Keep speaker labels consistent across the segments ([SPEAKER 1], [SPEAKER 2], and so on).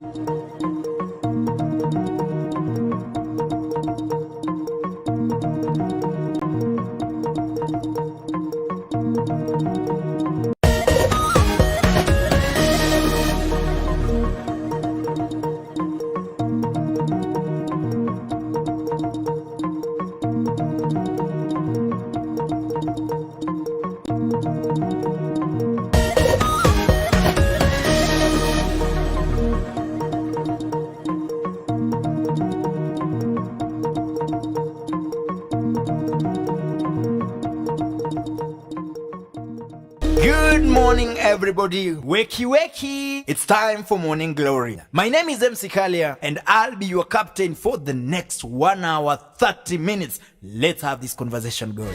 [SPEAKER 1] Good morning everybody, wakey wakey, it's time for Morning Glory. My name is MC Kalia and I'll be your captain for the next 1 hour 30 minutes. Let's have this conversation going.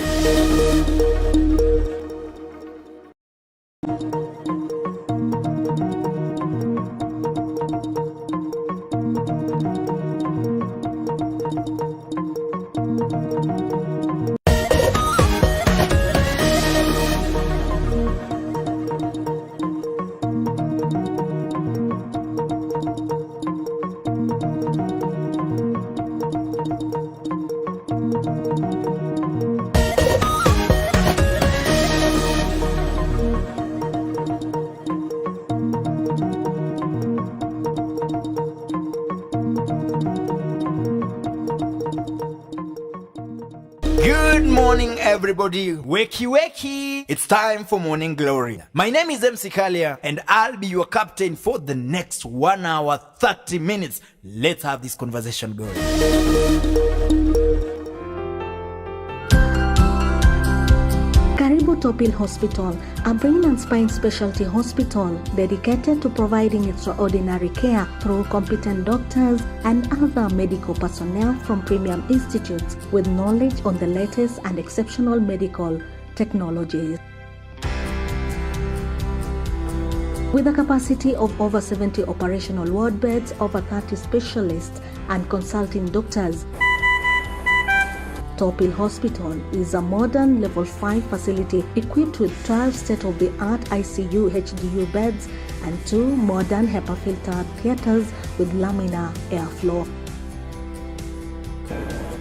[SPEAKER 1] Good morning everybody, wakey wakey, it's time for Morning Glory. My name is MC Kalia and I'll be your captain for the next 1 hour 30 minutes. Let's have this conversation going.
[SPEAKER 2] Karibu Topil Hospital, a brain and spine specialty hospital dedicated to providing extraordinary care through competent doctors and other medical personnel from premium institutes with knowledge on the latest and exceptional medical technologies. With a capacity of over 70 operational ward beds, over 30 specialists and consulting doctors, Topil Hospital is a modern level 5 facility equipped with 12 state-of-the-art ICU HDU beds and 2 modern HEPA-filtered theaters with laminar airflow.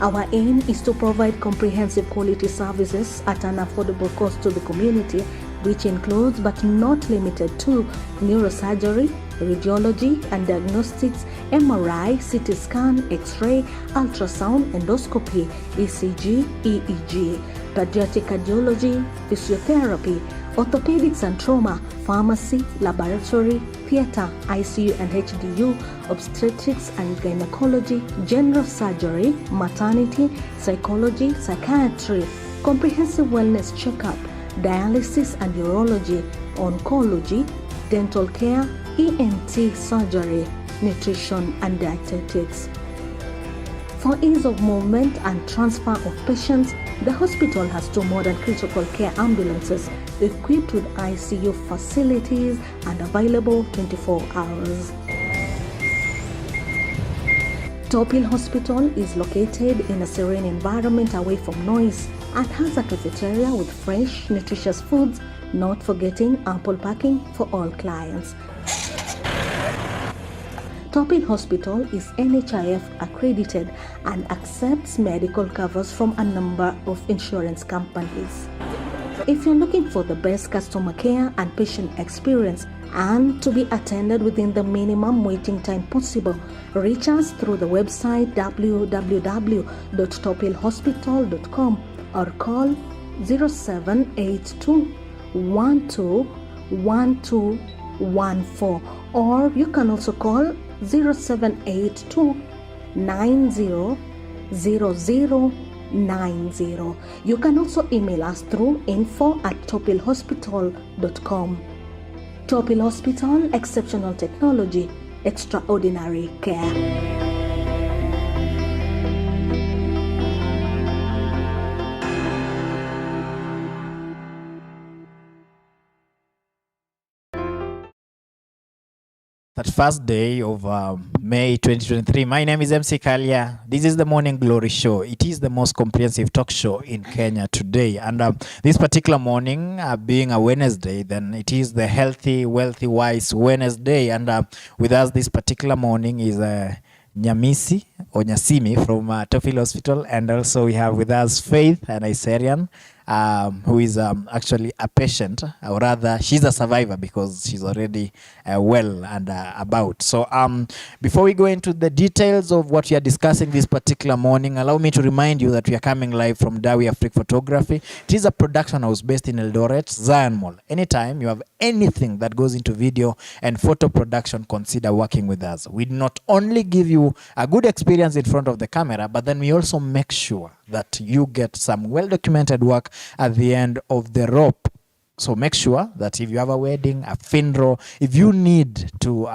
[SPEAKER 2] Our aim is to provide comprehensive quality services at an affordable cost to the community, which includes but not limited to neurosurgery, radiology and diagnostics, MRI, CT scan, X-ray, ultrasound, endoscopy, ECG, EEG, pediatric cardiology, physiotherapy, orthopedics and trauma, pharmacy, laboratory, theater, ICU and HDU, obstetrics and gynecology, general surgery, maternity, psychology, psychiatry, comprehensive wellness checkup, dialysis and urology, oncology, dental care, ENT surgery, nutrition and dietetics. For ease of movement and transfer of patients, the hospital has 2 modern critical care ambulances equipped with ICU facilities and available 24 hours. Topil Hospital is located in a serene environment away from noise and has a cafeteria with fresh, nutritious foods, not forgetting ample parking for all clients. Topil Hospital is NHIF accredited and accepts medical covers from a number of insurance companies. If you're looking for the best customer care and patient experience and to be attended within the minimum waiting time possible, reach us through the website www.topilhospital.com or call 0782 121214, or you can also call 0782 900090. You can also email us through info@topilhospital.com. Topil Hospital, exceptional technology, extraordinary care.
[SPEAKER 3] 31st day of May 2023. My name is MC Kalia. This is the Morning Glory Show. It is the most comprehensive talk show in Kenya today. And this particular morning, being a Wednesday, then it is the Healthy, Wealthy, Wise Wednesday. And with us this particular morning is Nyamisi or Nyasimi from Tofil Hospital. And also we have with us Faith, an Iserian, who is actually a patient, or rather she's a survivor because she's already well and about. So before we go into the details of what we are discussing this particular morning, allow me to remind you that we are coming live from Dawi Afrique Photography. It is a production house based in Eldoret, Zion Mall. Anytime you have anything that goes into video and photo production, consider working with us. We not only give you a good experience in front of the camera, but then we also make sure that you get some well-documented work at the end of the rope. So make sure that if you have a wedding, a funeral, if you need to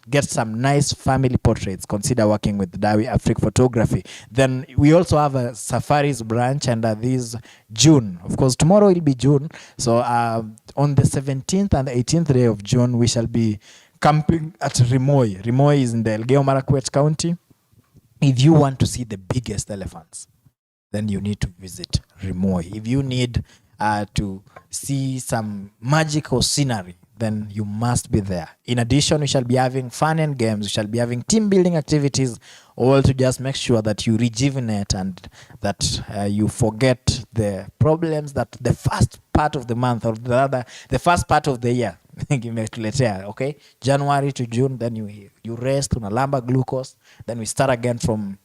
[SPEAKER 3] get some nice family portraits, consider working with Dawi Afrique Photography. Then we also have a Safaris branch, and this June, of course, tomorrow will be June. So on the 17th and 18th day of June, we shall be camping at Rimoi. Rimoi is in the Elgeyo Marakwet County. If you want to see the biggest elephants, then you need to visit Rimoi. If you need to see some magical scenery, then you must be there. In addition, we shall be having fun and games. We shall be having team building activities, all to just make sure that you rejuvenate and that you forget the problems that the first part of the month, or rather the first part of the year, okay? January to June, then you rest, unalamba glucose, then we start again from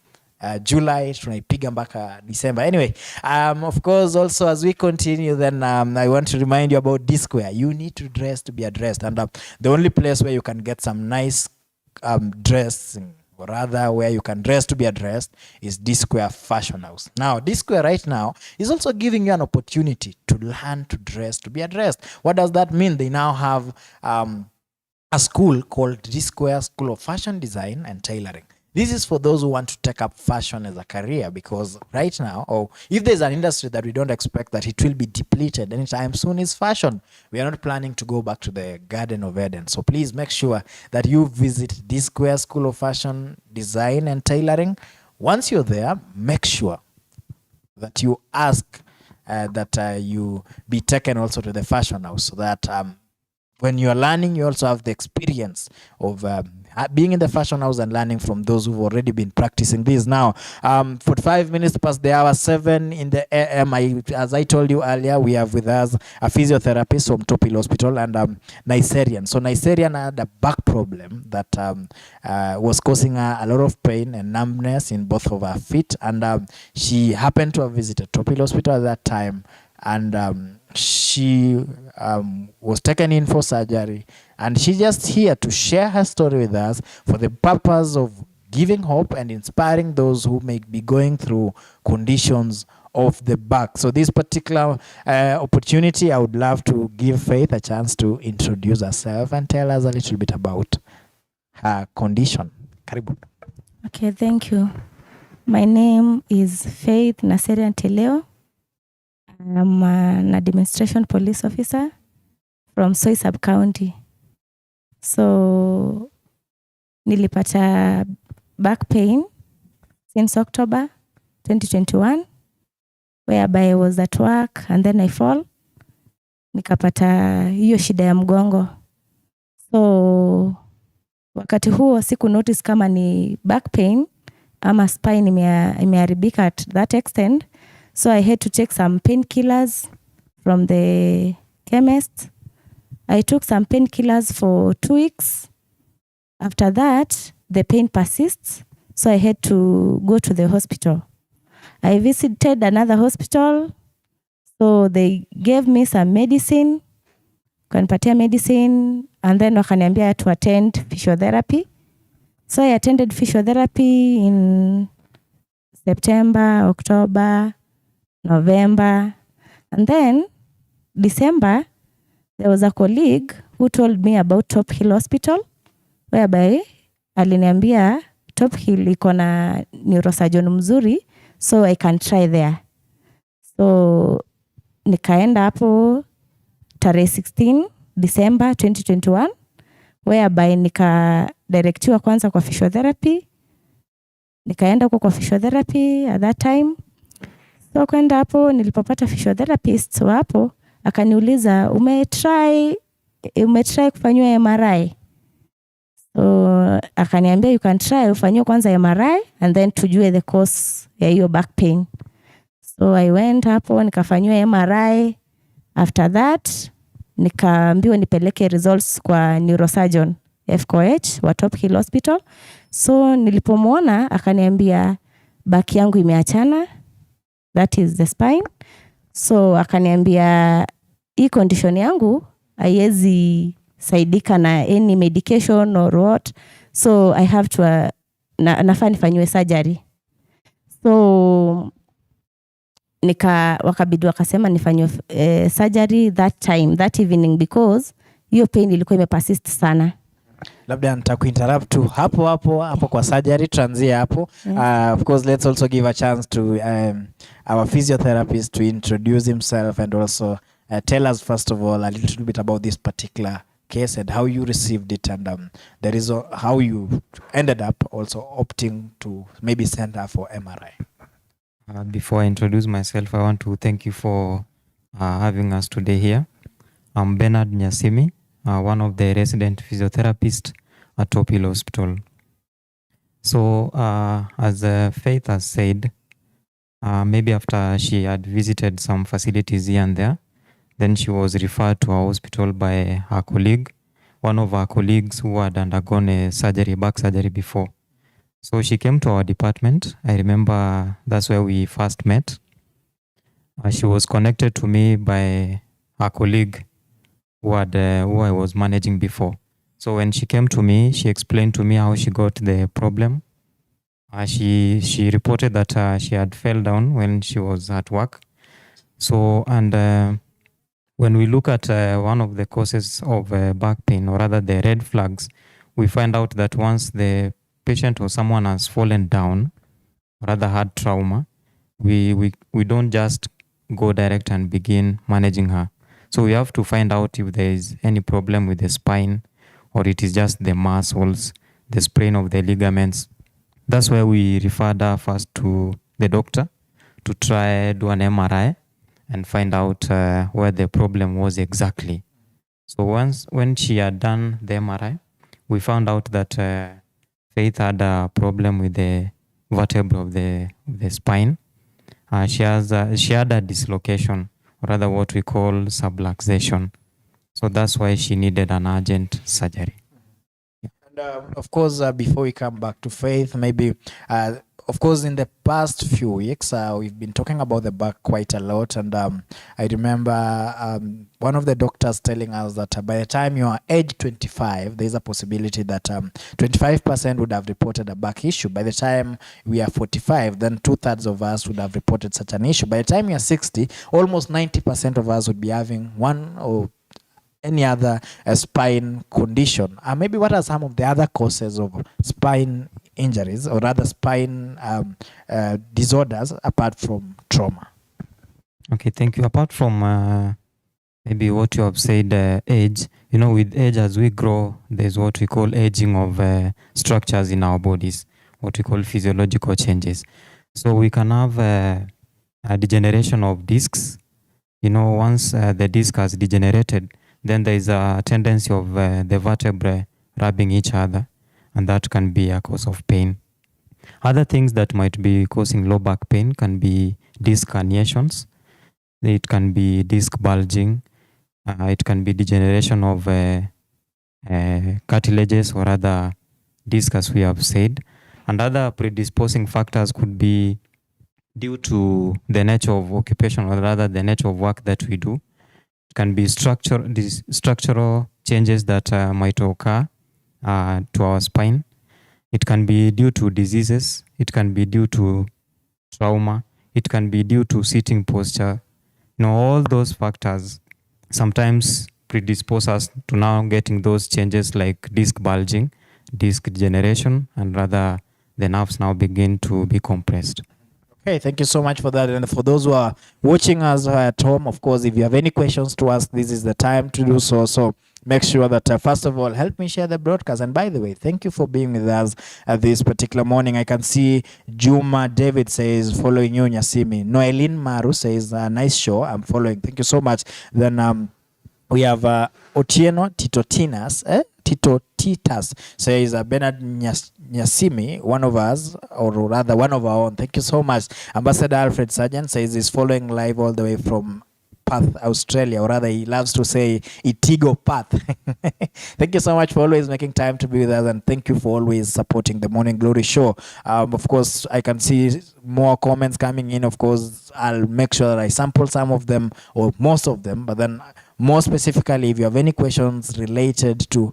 [SPEAKER 3] July, tunaipiga mpaka December. Anyway, of course, also as we continue, then I want to remind you about D-Square. You need to dress to be addressed, and the only place where you can get some nice dressing, or rather where you can dress to be addressed, is D-Square Fashion House. Now, D-Square right now is also giving you an opportunity to learn to dress to be addressed. What does that mean? They now have a school called D-Square School of Fashion Design and Tailoring. This is for those who want to take up fashion as a career, because right now, or if there's an industry that we don't expect that it will be depleted anytime soon, is fashion. We are not planning to go back to the Garden of Eden. So please make sure that you visit this Square School of Fashion Design and Tailoring. Once you're there, make sure that you ask that you be taken also to the fashion house, so that when you're learning, you also have the experience of being in the fashion house and learning from those who've already been practicing this. Now, 45 minutes past the hour, 7 in the AM, as I told you earlier, we have with us a physiotherapist from Tofil Hospital and Nigerian. So Nigerian had a back problem that was causing her a lot of pain and numbness in both of her feet. And she happened to have visited Tofil Hospital at that time. And she was taken in for surgery, and she's just here to share her story with us for the purpose of giving hope and inspiring those who may be going through conditions of the back. So this particular opportunity, I would love to give Faith a chance to introduce herself and tell us a little bit about her condition. Karibu.
[SPEAKER 4] Okay, thank you. My name is Faith Naserian Teleo. I'm an administration police officer from Soi Sub-County. So, nilipata back pain since October 2021, whereby I was at work and then I fall. Nikapata hiyo shida ya mgongo. So, wakati huo siku notice kama ni back pain ama spine imeharibika at that extent. So I had to take some painkillers from the chemist. I took some painkillers for 2 weeks. After that, the pain persists. So I had to go to the hospital. I visited another hospital. So they gave me some medicine. Kanipatia medicine. And then wakaniambia to attend physiotherapy. So I attended physiotherapy in September, October, November, and then December, there was a colleague who told me about Top Hill Hospital, whereby aliniambia Top Hill iko na neurosurgeon mzuri, so I can try there. So nikaenda hapo tarehe 16 December 2021, whereby nikadirectiwa kwanza kwa physiotherapy. Nikaenda huko kwa physiotherapy at that time. So kwenda hapo nilipopata physiotherapist hapo akaniuliza umetry kufanywa MRI. So akaniambia you can try ufanywe kwanza MRI and then tujue the cause ya hiyo back pain. So I went hapo nikafanywa MRI. After that nikaambiwa nipeleke results kwa neurosurgeon FKH wa Top Hill Hospital. So nilipomwona akaniambia back yangu imeachana, that is the spine. So akaniambia hii condition yangu haiwezi saidika na any medication or what, so I have to nafaa nifanywe surgery. So wakabidi wakasema nifanywe surgery that evening because hiyo pain ilikuwa imepersist sana.
[SPEAKER 3] Labda nitakuinterrupt tu hapo kwa surgery, tuanzie hapo. Of course, let's also give a chance to our physiotherapist to introduce himself and also tell us first of all a little bit about this particular case and how you received it, and the reason how you ended up also opting to maybe send her for MRI.
[SPEAKER 5] Before I introduce myself, I want to thank you for having us today here. I'm Bernard Nyasimi, one of the resident physiotherapists at Top Hill Hospital. So as Faith has said, maybe after she had visited some facilities here and there, then she was referred to our hospital by her colleague, one of our colleagues who had undergone a surgery, back surgery before. So she came to our department. I remember that's where we first met. She was connected to me by her colleague who I was managing before. So when she came to me, she explained to me how she got the problem. She reported that she had fell down when she was at work. So, and when we look at one of the causes of back pain, or rather the red flags, we find out that once the patient or someone has fallen down, or rather had trauma, we don't just go direct and begin managing her. So we have to find out if there is any problem with the spine, or it is just the muscles, the sprain of the ligaments. That's where we referred her first to the doctor to try do an MRI and find out where the problem was exactly. So when she had done the MRI, we found out that Faith had a problem with the vertebra of the spine. She had a dislocation, or rather what we call subluxation. So that's why she needed an urgent surgery.
[SPEAKER 3] And of course, before we come back to Faith, maybe of course, in the past few weeks, we've been talking about the back quite a lot. And I remember one of the doctors telling us that by the time you are age 25, there's a possibility that 25% would have reported a back issue. By the time we are 45, then 2/3 of us would have reported such an issue. By the time you are 60, almost 90% of us would be having one or any other spine condition. Maybe what are some of the other causes of spine injuries, or rather spine disorders, apart from trauma?
[SPEAKER 5] Okay, thank you. Apart from maybe what you have said, age, with age as we grow, there's what we call aging of structures in our bodies, what we call physiological changes. So we can have a degeneration of discs. Once the disc has degenerated, then there is a tendency of the vertebrae rubbing each other, and that can be a cause of pain. Other things that might be causing low back pain can be disc herniations. It can be disc bulging. It can be degeneration of cartilages or other discs, as we have said. And other predisposing factors could be due to the nature of occupation, or rather the nature of work that we do. It can be structural changes that might occur to our spine. It can be due to diseases. It can be due to trauma. It can be due to sitting posture. All those factors sometimes predispose us to now getting those changes like disc bulging, disc degeneration, and rather the nerves now begin to be compressed.
[SPEAKER 3] Okay, thank you so much for that. And for those who are watching us at home, of course, if you have any questions to ask, this is the time to do so. So make sure that first of all, help me share the broadcast. And by the way, thank you for being with us this particular morning. I can see Juma David says, following you, Nyasimi. Noelin Maru says, nice show, I'm following. Thank you so much. Then we have Otieno Tito Titas says, Bernard Nyasimi, one of us, or rather one of our own. Thank you so much. Ambassador Alfred Sargent says he's following live all the way from Perth, Australia, or rather he loves to say Itigo Perth. Thank you so much for always making time to be with us, and thank you for always supporting the Morning Glory show. Of course, I can see more comments coming in. Of course, I'll make sure that I sample some of them or most of them, but then more specifically, if you have any questions related to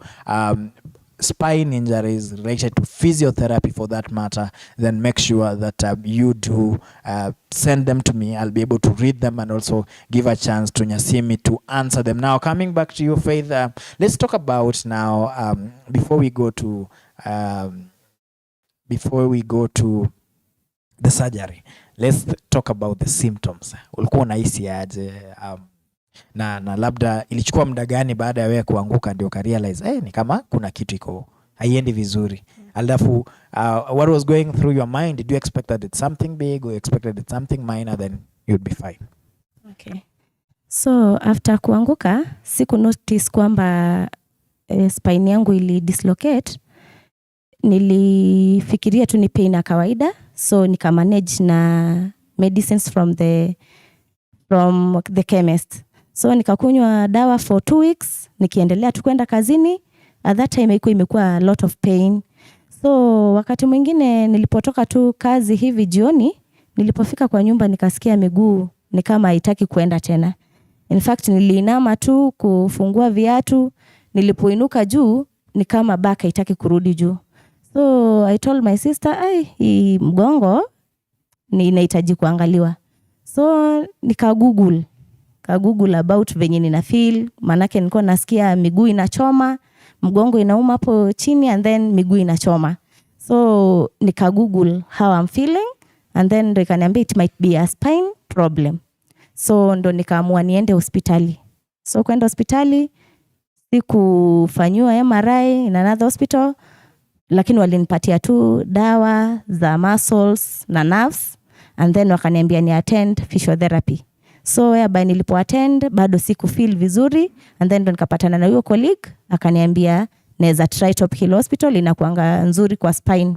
[SPEAKER 3] spine injuries, related to physiotherapy for that matter, then make sure that you do send them to me. I'll be able to read them and also give a chance to Nyasimi to answer them. Now, coming back to you, Faith, let's talk about now, before we go to the surgery, let's talk about the symptoms. Ulikuwa unahisi aje? Na labda ilichukua muda gani baada ya wewe kuanguka ndio ka realize ni kama kuna kitu iko haiendi vizuri? Alafu what was going through your mind? Did you expect that it's something big or you expected it's something minor, then you'd be fine?
[SPEAKER 4] Okay. So after kuanguka siku notice kwamba spine yangu ili dislocate. Nilifikiria tu ni pain ya kawaida, so nika manage na medicines from the chemist. So nikakunywa dawa for 2 weeks, nikiendelea tu kwenda kazini. At that time imekuwa a lot of pain. So wakati mwingine nilipotoka tu kazi hivi jioni, nilipofika kwa nyumba nikasikia miguu ni kama haitaki kuenda tena. In fact niliinama tu kufungua viatu, nilipoinuka juu ni kama back haitaki kurudi juu. So I told my sister, hii mgongo ni inahitaji kuangaliwa. So nika google about venye nina feel, manake nilikuwa nasikia miguu inachoma, mgongo inauma hapo chini, and then miguu inachoma. So nika google how I'm feeling, and then ndo ikaniambia it might be a spine problem. So ndo nikaamua niende hospitali. So kwenda hospitali, sikufanywa MRI in another hospital, lakini walinipatia tu dawa za muscles na nerves, and then wakaniambia ni attend physiotherapy. So whereby nilipo attend bado siku feel vizuri, and then ndo nikapatana na huyo colleague akaniambia naweza try Top Hill Hospital, inakuanga nzuri kwa spine.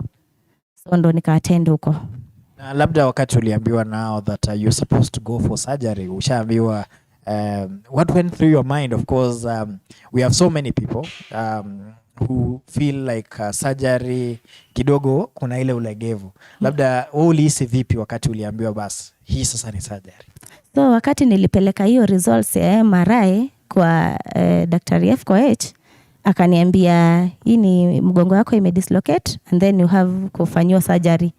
[SPEAKER 4] So ndo nika attend huko.
[SPEAKER 3] Na labda wakati uliambiwa now that you're supposed to go for surgery, ushaambiwa what went through your mind? Of course, we have so many people who feel like surgery kidogo kuna ile ulegevu. Labda wewe ulihisi vipi wakati uliambiwa basi hii sasa ni surgery?
[SPEAKER 4] So wakati nilipeleka hiyo results ya MRI kwa Daktari FKH, akaniambia hii ni mgongo wako imedislocate and then you have kufanywa surgery.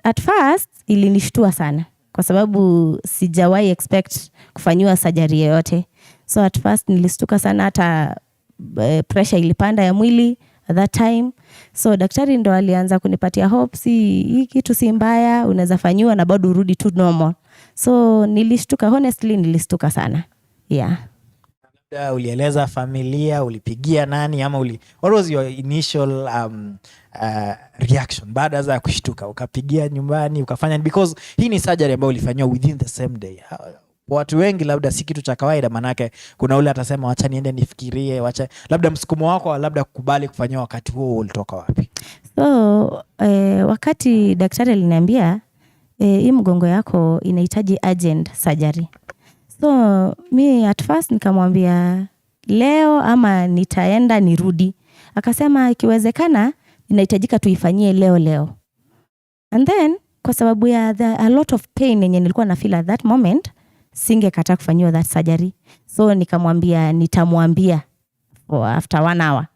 [SPEAKER 4] At first ilinishtua sana kwa sababu sijawahi expect kufanywa surgery yoyote. So at first nilistuka sana, hata pressure ilipanda ya mwili at that time. So daktari ndo alianza kunipatia hope, hii kitu si mbaya, unaweza fanywa na bado urudi tu normal. So nilishtuka, honestly nilishtuka sana. Yeah.
[SPEAKER 3] Ulieleza familia, ulipigia nani, ama what was your initial reaction baada ya kushtuka? Ukapigia nyumbani, ukafanya, because hii ni surgery ambayo ulifanywa within the same day. Watu wengi labda si kitu cha kawaida, manake kuna ule atasema wacha niende nifikirie, wacha labda msukumo wako labda kukubali kufanywa wakati huo ulitoka wapi?
[SPEAKER 4] So wakati daktari aliniambia hii mgongo yako inahitaji urgent surgery. So mi at first nikamwambia leo ama nitaenda nirudi. Akasema ikiwezekana inahitajika tuifanyie leo. And then kwa sababu ya a lot of pain yenye nilikuwa na feel at that moment, singekataa kufanywa that surgery. So nikamwambia nitamwambia for after 1 hour.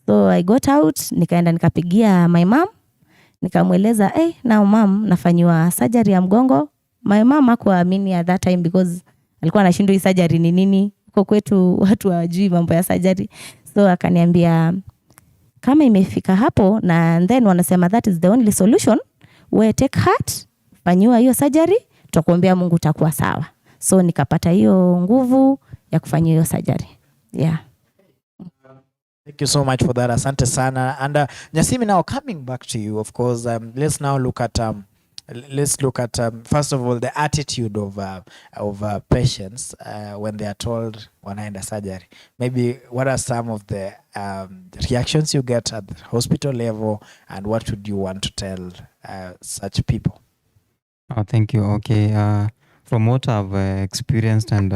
[SPEAKER 4] So I got out, nikaenda nikapigia my mom, nikamweleza now mom nafanywa surgery ya mgongo. My mom hakuamini at that time because alikuwa anashindwa hii surgery ni nini. Kwa kwetu watu hawajui mambo ya surgery. So akaniambia kama imefika hapo na then wanasema that is the only solution, we take heart, fanywa hiyo surgery, tutakuombea Mungu utakuwa sawa. So nikapata hiyo nguvu ya kufanya hiyo surgery. Yeah.
[SPEAKER 3] Thank you so much for that. Asante sana. And Nyasimi, now coming back to you, of course, let's now look at first of all the attitude of patients when they are told wanaenda surgery. Maybe what are some of the reactions you get at the hospital level, and what would you want to tell such people?
[SPEAKER 5] Oh, thank you. Okay. From what I've experienced and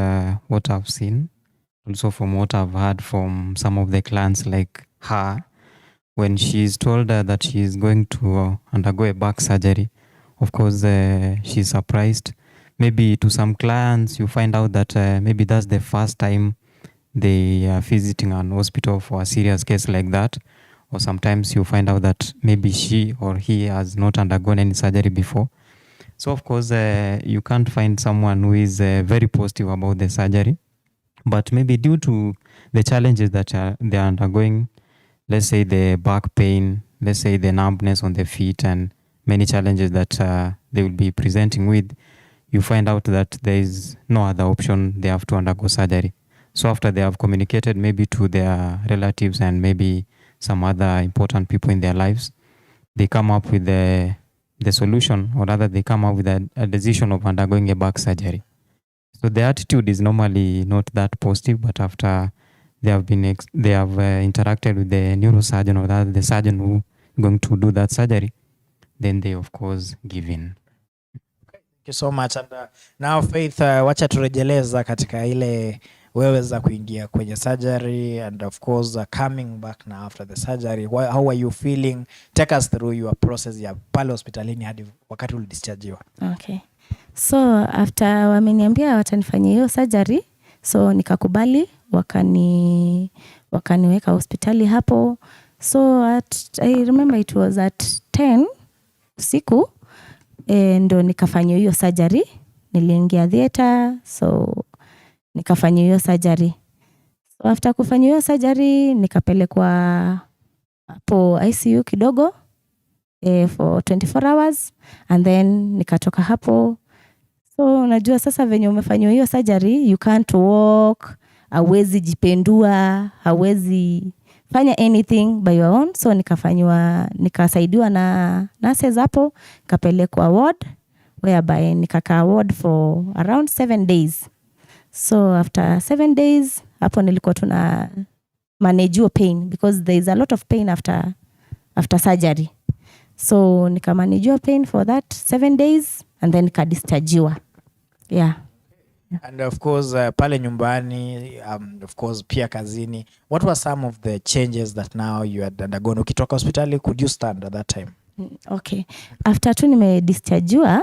[SPEAKER 5] what I've seen, also from what I've heard from some of the clients like her, when she's told that she's going to undergo a back surgery, of course, she's surprised. Maybe to some clients, you find out that maybe that's the first time they are visiting an hospital for a serious case like that. Or sometimes you find out that maybe she or he has not undergone any surgery before. So of course, you can't find someone who is very positive about the surgery. But maybe due to the challenges that they are undergoing, let's say the back pain, let's say the numbness on the feet, and many challenges that they will be presenting with, you find out that there is no other option. They have to undergo surgery. So after they have communicated maybe to their relatives and maybe some other important people in their lives, they come up with the solution, or rather they come up with a decision of undergoing a back surgery. So the attitude is normally not that positive, but after they have interacted with the neurosurgeon, or rather the surgeon who is going to do that surgery, then they of course give in.
[SPEAKER 3] Thank you so much. And now Faith, wacha turejeleza katika ile wewe za kuingia kwenye surgery, and of course coming back now after the surgery, how are you feeling? Take us through your process ya pale hospitalini hadi wakati ulidischargiwa.
[SPEAKER 4] Okay. So after wameniambia watanifanyia hiyo surgery, so nikakubali, wakaniweka hospitali hapo. So I remember it was at 10 usiku ndo nikafanywa hiyo surgery. Niliingia theater, so nikafanywa hiyo surgery. So after kufanywa hiyo surgery nikapelekwa hapo ICU kidogo for 24 hours, and then nikatoka hapo. So unajua sasa venye umefanywa hiyo surgery, you can't walk, hawezi jipendua, hawezi fanya anything by your own. So nikasaidiwa na nurses hapo, kapelekwa ward, whereby nikakaa ward for around 7 days. So after 7 days, hapo nilikuwa tuna manage your pain, because there is a lot of pain after surgery. So nikamanage your pain for that 7 days, and then nikadischargiwa. Yeah.
[SPEAKER 3] And of course pale nyumbani, of course pia kazini, what were some of the changes that now you had undergone? Ukitoka hospitali, could you stand at that time?
[SPEAKER 4] Okay. After tu nimedischargiwa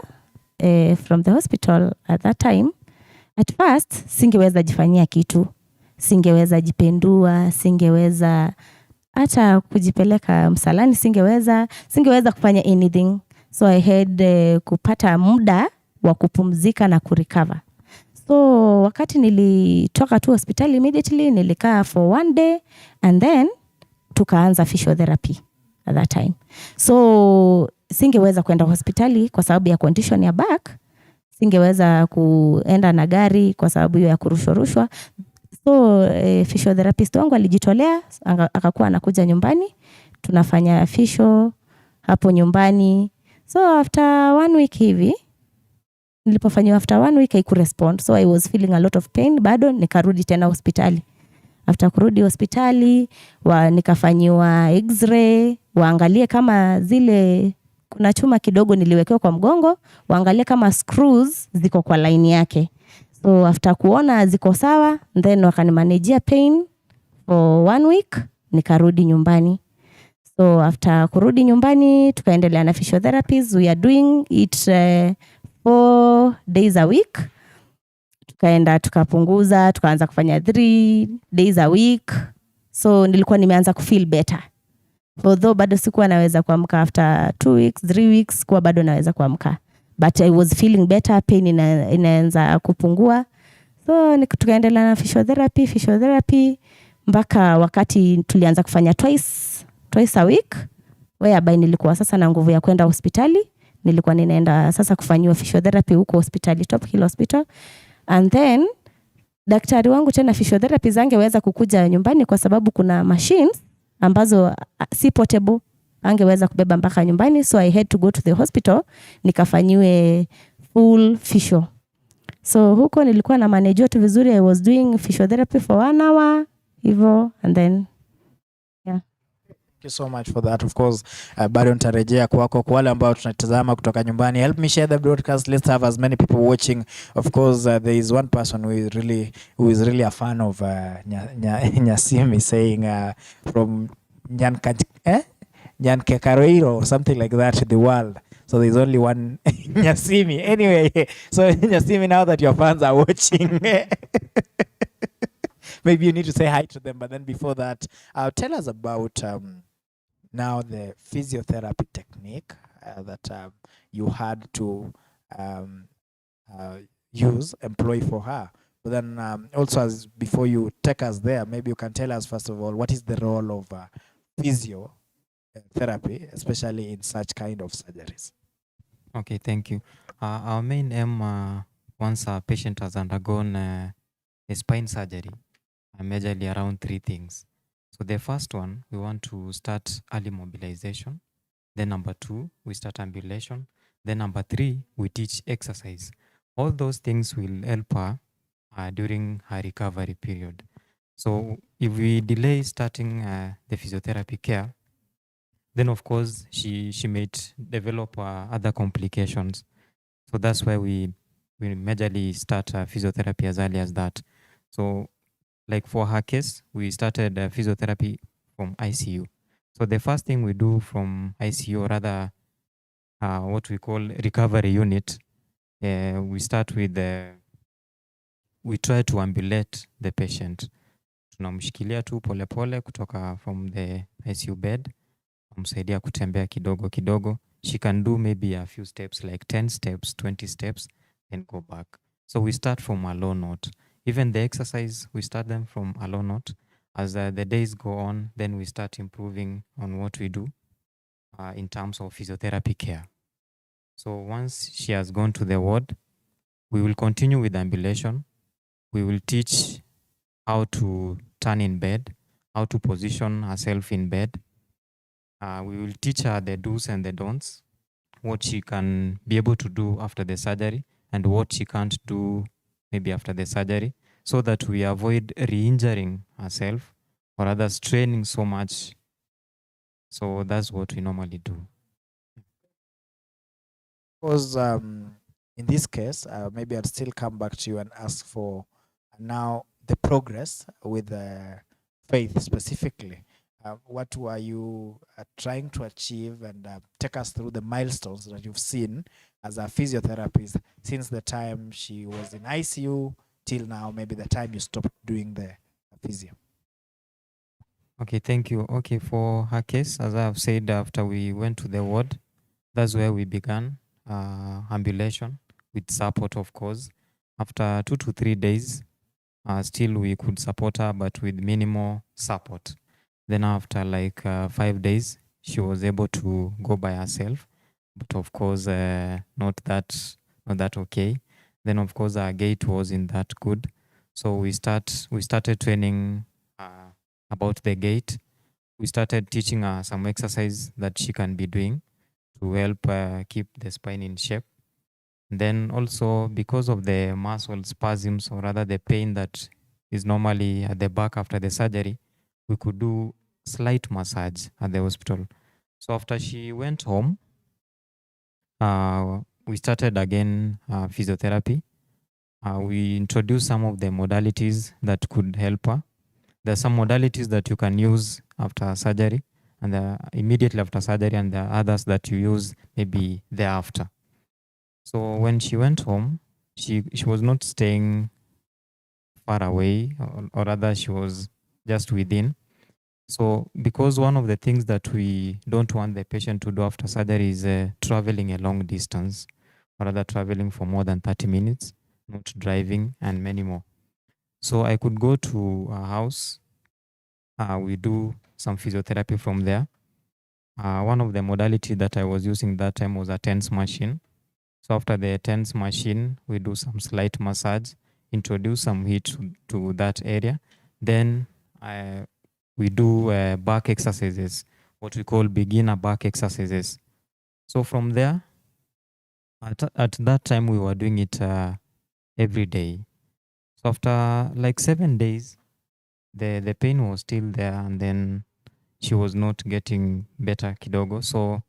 [SPEAKER 4] from the hospital at that time, at first singeweza jifanyia kitu, singeweza jipendua, singeweza hata kujipeleka msalani, singeweza kufanya anything. So I had kupata muda wa kupumzika na kurecover. So wakati nilitoka tu hospitali, immediately nilikaa for 1 day, and then tukaanza physiotherapy at that time. So singeweza kwenda hospitali kwa sababu ya condition ya back, singeweza kuenda na gari kwa sababu ya kurushwa. So physiotherapist wangu alijitolea, akakuwa anakuja nyumbani, tunafanya physio hapo nyumbani. So after 1 week hivi, nilipofanywa after 1 week haikurespond, so I was feeling a lot of pain, bado nikarudi tena hospitali. After kurudi hospitali, nikafanywa x-ray, waangalie kama zile, kuna chuma kidogo niliwekewa kwa mgongo, waangalie kama screws ziko kwa line yake. So after kuona ziko sawa, then wakanimanagea pain for 1 week, nikarudi nyumbani. So after kurudi nyumbani, tukaendelea na physiotherapies. We are doing it 4 days a week. Tukaenda tukapunguza, tukaanza kufanya 3 days a week. So nilikuwa nimeanza kufeel better. Although bado sikuwa naweza kuamka after 2 weeks, 3 weeks, kwa bado naweza kuamka. But I was feeling better, pain inaanza kupungua. So tukaendelea na physiotherapy mpaka wakati tulianza kufanya twice a week, whereby nilikuwa sasa na nguvu ya kwenda hospitali. Nilikuwa ninaenda sasa kufanywa physiotherapy huko hospitali, Top Hill Hospital. And then daktari wangu tena physiotherapist angeweza kukuja nyumbani kwa sababu kuna machines ambazo si portable, angeweza kubeba mpaka nyumbani, so I had to go to the hospital nikafanyiwe full physio. So huko nilikuwa na manage tu vizuri. I was doing physiotherapy for 1 hour hivyo, and then yeah.
[SPEAKER 3] Thank you so much for that. Of course, bado nitarejea kwako. Kwa wale ambao tunatazama kutoka nyumbani, help me share the broadcast. Let's have as many people watching. Of course, there is one person who is really a fan of Nyasimi, saying from Nyankekareiro or something like that to the world. So there's only one Nyasimi. Anyway, so Nyasimi, now that your fans are watching, maybe you need to say hi to them. But then before that, tell us about now the physiotherapy technique that you had to employ for her. But then also, as before you take us there, maybe you can tell us first of all, what is the role of physiotherapy, especially in such kind of surgeries?
[SPEAKER 5] Okay, thank you. Our main aim, once a patient has undergone a spine surgery, majorly around 3 things. So the first one, we want to start early mobilization. Then number 2, we start ambulation. Then number 3, we teach exercise. All those things will help her during her recovery period. So if we delay starting the physiotherapy care, then of course she might develop other complications. So that's why we majorly start physiotherapy as early as that. So like for her case, we started physiotherapy from ICU. So the first thing we do from ICU, or rather what we call recovery unit, we start with we try to ambulate the patient. Tunamshikilia tu polepole kutoka from the ICU bed, kumsaidia kutembea kidogo kidogo. She can do maybe a few steps, like 10 steps, 20 steps, then go back. So we start from a low note. Even the exercise, we start them from a low note. As the days go on, then we start improving on what we do in terms of physiotherapy care. So once she has gone to the ward, we will continue with ambulation. We will teach how to turn in bed, how to position herself in bed. We will teach her the do's and the don'ts, what she can be able to do after the surgery and what she can't do maybe after the surgery, so that we avoid re-injuring herself or rather straining so much. So that's what we normally do.
[SPEAKER 3] Because in this case, maybe I'd still come back to you and ask for now the progress with Faith specifically. What were you trying to achieve, and take us through the milestones that you've seen as a physiotherapist since the time she was in ICU till now, maybe the time you stopped doing the physio?
[SPEAKER 5] Okay, thank you. Okay, for her case, as I have said, after we went to the ward, that's where we began ambulation with support, of course. After 2 to 3 days, still we could support her, but with minimal support. Then after like 5 days, she was able to go by herself, but of course not that okay. Then of course our gait wasn't that good, so we started training about the gait. We started teaching her some exercise that she can be doing to help keep the spine in shape. Then also, because of the muscle spasms, or rather the pain that is normally at the back after the surgery, we could do slight massage at the hospital. So after she went home, we started again physiotherapy. We introduced some of the modalities that could help her. There are some modalities that you can use after surgery and immediately after surgery, and there are others that you use maybe thereafter. So when she went home, she was not staying far away, or rather she was just within. So because one of the things that we don't want the patient to do after surgery is traveling a long distance, or rather traveling for more than 30 minutes, not driving, and many more. So I could go to her house. We do some physiotherapy from there. One of the modalities that I was using that time was a TENS machine. So after the TENS machine, we do some slight massage introduce some heat to that area. Then we do back exercises, what we call beginner back exercises. So from there, at that time, we were doing it every day. So after like 7 days, the pain was still there, and then she was not getting better kidogo. So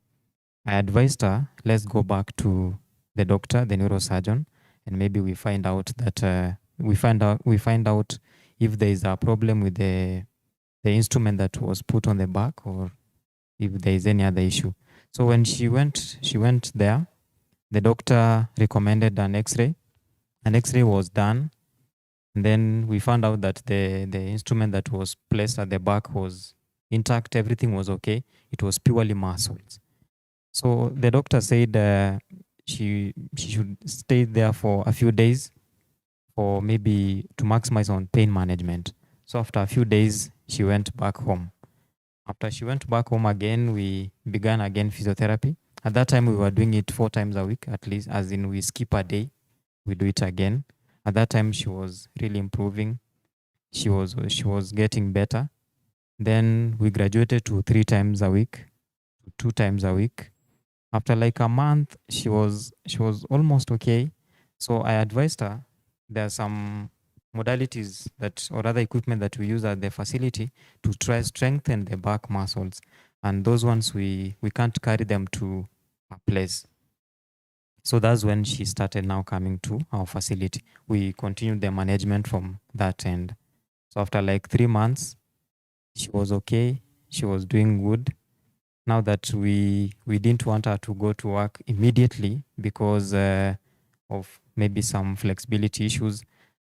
[SPEAKER 5] I advised her, let's go back to the doctor, the neurosurgeon, and maybe we find out that we find out if there is a problem with the instrument that was put on the back, or if there is any other issue. So when she went there, the doctor recommended an X-ray. An X-ray was done, and then we found out that the instrument that was placed at the back was intact. Everything was okay. It was purely muscles. So the doctor said she should stay there for a few days, for maybe to maximize on pain management. So after a few days, she went back home. After she went back home again, we began again physiotherapy. At that time, we were doing it 4 times a week, at least, as in we skip a day, we do it again. At that time, she was really improving. She was getting better. Then we graduated to 3 times a week, 2 times a week. After like a month, she was almost okay. So I advised her, there are some modalities that, or other equipment that we use at the facility to try strengthen the back muscles. And those ones we can't carry them to a place. So that's when she started now coming to our facility. We continued the management from that end. So after like 3 months, she was okay. She was doing good. Now that we didn't want her to go to work immediately because of maybe some flexibility issues.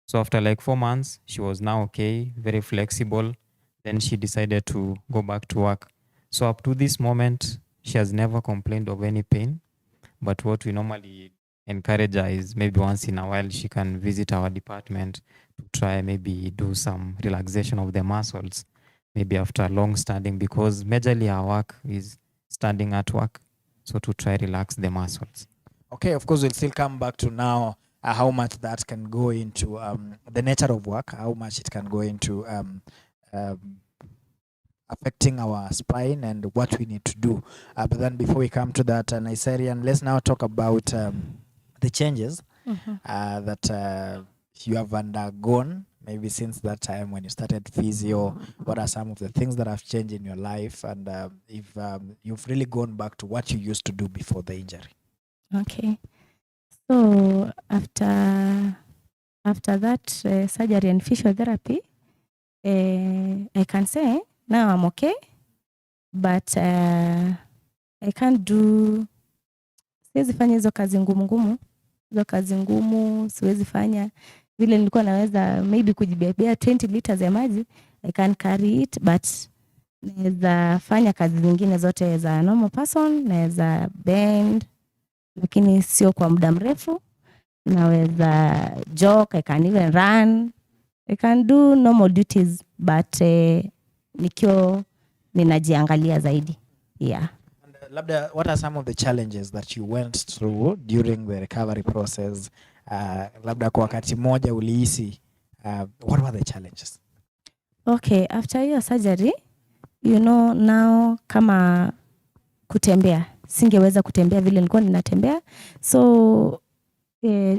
[SPEAKER 5] So after like 4 months, she was now okay, very flexible. Then she decided to go back to work. So up to this moment, she has never complained of any pain. But what we normally encourage her is maybe once in a while she can visit our department to try maybe do some relaxation of the muscles, maybe after long standing, because majorly our work is standing at work. So to try relax the muscles.
[SPEAKER 3] Okay, of course, we'll still come back to now how much that can go into the nature of work, how much it can go into affecting our spine and what we need to do. But then before we come to that, Nigerian, let's now talk about the changes that you have undergone maybe since that time when you started physio. What are some of the things that have changed in your life, and if you've really gone back to what you used to do before the injury?
[SPEAKER 4] Okay. So after that surgery and physiotherapy, I can say now I'm okay, but I can't do, siwezi fanya hizo kazi ngumu. Hizo kazi ngumu siwezi fanya vile nilikuwa naweza maybe kujibebea 20 liters ya maji. I can carry it, but naweza fanya kazi zingine zote za normal person, naweza bend, lakini sio kwa muda mrefu. Naweza jog, I can even run. I can do normal duties, but nikio ninajiangalia zaidi. Yeah.
[SPEAKER 3] And, labda, what are some of the challenges that you went through during the recovery process? Labda kwa wakati moja ulihisi, what were the challenges?
[SPEAKER 4] Okay, after your surgery, you know, now kama kutembea, singeweza kutembea vile nilikuwa ninatembea. So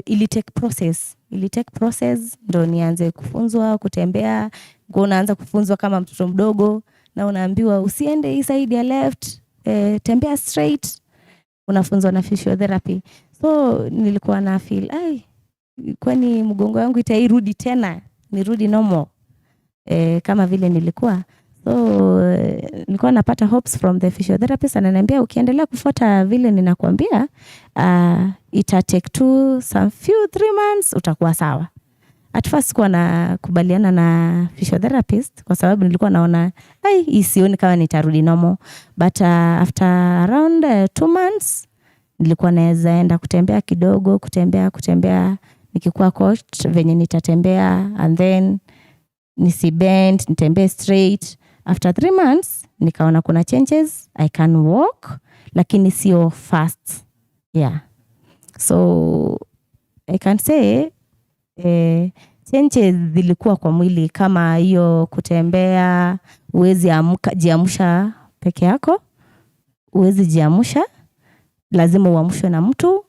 [SPEAKER 4] ili take process ndo nianze kufunzwa kutembea. Unaanza kufunzwa kama mtoto mdogo, na unaambiwa usiende hii side ya left, tembea straight. Unafunzwa na physiotherapy. So nilikuwa na feel kwani mgongo wangu itairudi tena, nirudi normal kama vile nilikuwa. So nilikuwa napata hopes from the physiotherapist, ananiambia ukiendelea kufuata vile ninakwambia, ita take some few 3 months utakuwa sawa. At first sikuwa nakubaliana na physiotherapist kwa sababu nilikuwa naona isioni kama nitarudi normal, but after around 2 months nilikuwa naweza enda kutembea kidogo, kutembea nikikuwa coached venye nitatembea, and then nisibend, nitembee straight. After 3 months nikaona kuna changes. I can walk, lakini sio fast. Yeah. So I can say changes zilikuwa kwa mwili, kama hiyo kutembea, uwezi jiamsha peke yako, uwezi jiamsha, lazima uamshwe na mtu.